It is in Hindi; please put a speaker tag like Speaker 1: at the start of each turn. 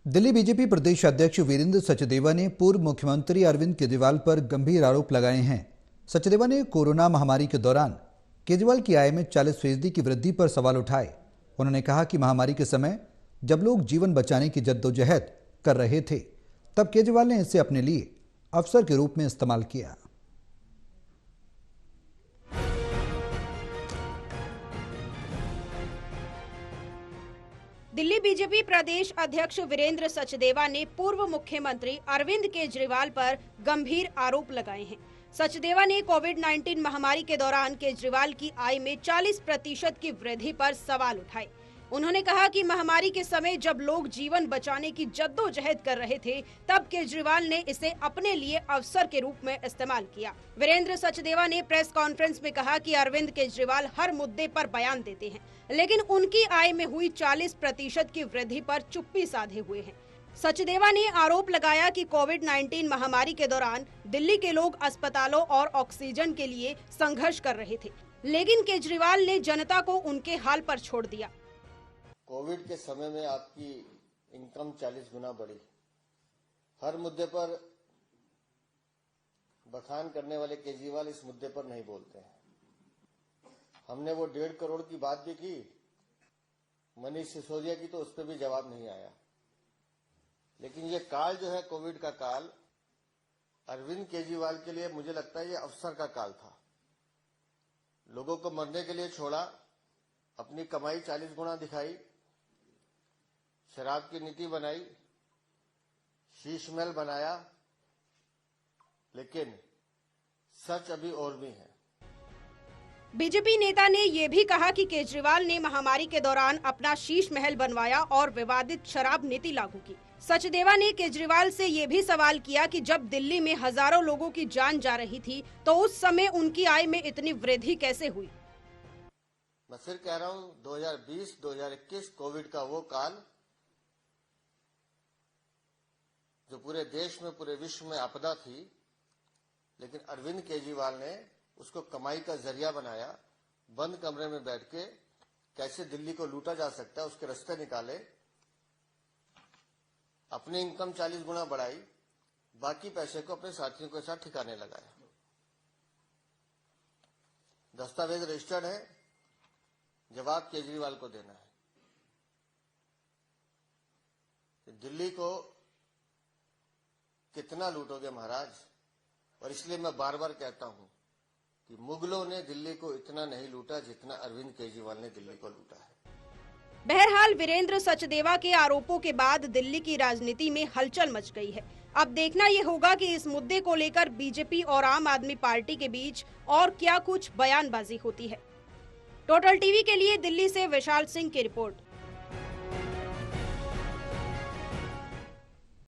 Speaker 1: दिल्ली बीजेपी प्रदेश अध्यक्ष वीरेंद्र सचदेवा ने पूर्व मुख्यमंत्री अरविंद केजरीवाल पर गंभीर आरोप लगाए हैं। सचदेवा ने कोरोना महामारी के दौरान केजरीवाल की आय में 40% की वृद्धि पर सवाल उठाए। उन्होंने कहा कि महामारी के समय जब लोग जीवन बचाने की जद्दोजहद कर रहे थे, तब केजरीवाल ने इसे अपने लिए अवसर के रूप में इस्तेमाल किया।
Speaker 2: दिल्ली बीजेपी प्रदेश अध्यक्ष वीरेंद्र सचदेवा ने पूर्व मुख्यमंत्री अरविंद केजरीवाल पर गंभीर आरोप लगाए हैं। सचदेवा ने कोविड-19 महामारी के दौरान केजरीवाल की आय में 40% की वृद्धि पर सवाल उठाए। उन्होंने कहा कि महामारी के समय जब लोग जीवन बचाने की जद्दोजहद कर रहे थे, तब केजरीवाल ने इसे अपने लिए अवसर के रूप में इस्तेमाल किया। वीरेंद्र सचदेवा ने प्रेस कॉन्फ्रेंस में कहा कि अरविंद केजरीवाल हर मुद्दे पर बयान देते हैं, लेकिन उनकी आय में हुई 40% की वृद्धि पर चुप्पी साधे हुए हैं। सचदेवा ने आरोप लगाया कि कोविड-19 महामारी के दौरान दिल्ली के लोग अस्पतालों और ऑक्सीजन के लिए संघर्ष कर रहे थे, लेकिन केजरीवाल ने जनता को उनके हाल पर छोड़ दिया।
Speaker 3: कोविड के समय में आपकी इनकम 40 गुना बढ़ी। हर मुद्दे पर बखान करने वाले केजरीवाल इस मुद्दे पर नहीं बोलते हैं। हमने वो 1.5 करोड़ की बात भी की, मनीष सिसोदिया की, तो उस पर भी जवाब नहीं आया। लेकिन ये काल जो है कोविड का काल, अरविंद केजरीवाल के लिए मुझे लगता है ये अवसर का काल था। लोगों को मरने के लिए छोड़ा, अपनी कमाई 40 गुना दिखाई, शराब की नीति बनाई, शीश महल बनाया, लेकिन सच अभी और भी है।
Speaker 2: बीजेपी नेता ने ये भी कहा कि केजरीवाल ने महामारी के दौरान अपना शीश महल बनवाया और विवादित शराब नीति लागू की। सचदेवा ने केजरीवाल से ये भी सवाल किया कि जब दिल्ली में हजारों लोगों की जान जा रही थी, तो उस समय उनकी आय में इतनी वृद्धि कैसे हुई।
Speaker 3: मैं फिर कह रहा हूं, 2020-2021 कोविड का वो काल जो पूरे देश में, पूरे विश्व में आपदा थी, लेकिन अरविंद केजरीवाल ने उसको कमाई का जरिया बनाया। बंद कमरे में बैठ के कैसे दिल्ली को लूटा जा सकता है उसके रास्ते निकाले, अपनी इनकम 40 गुना बढ़ाई, बाकी पैसे को अपने साथियों के साथ ठिकाने लगाया। दस्तावेज रजिस्टर्ड है, जवाब केजरीवाल को देना है। दिल्ली को कितना लूटोगे महाराज। और इसलिए मैं बार बार कहता हूं कि मुगलों ने दिल्ली को इतना नहीं लूटा जितना अरविंद केजरीवाल ने दिल्ली को लूटा है।
Speaker 2: बहरहाल वीरेंद्र सचदेवा के आरोपों के बाद दिल्ली की राजनीति में हलचल मच गई है। अब देखना ये होगा कि इस मुद्दे को लेकर बीजेपी और आम आदमी पार्टी के बीच और क्या कुछ बयानबाजी होती है। टोटल टीवी के लिए दिल्ली से विशाल सिंह की रिपोर्ट।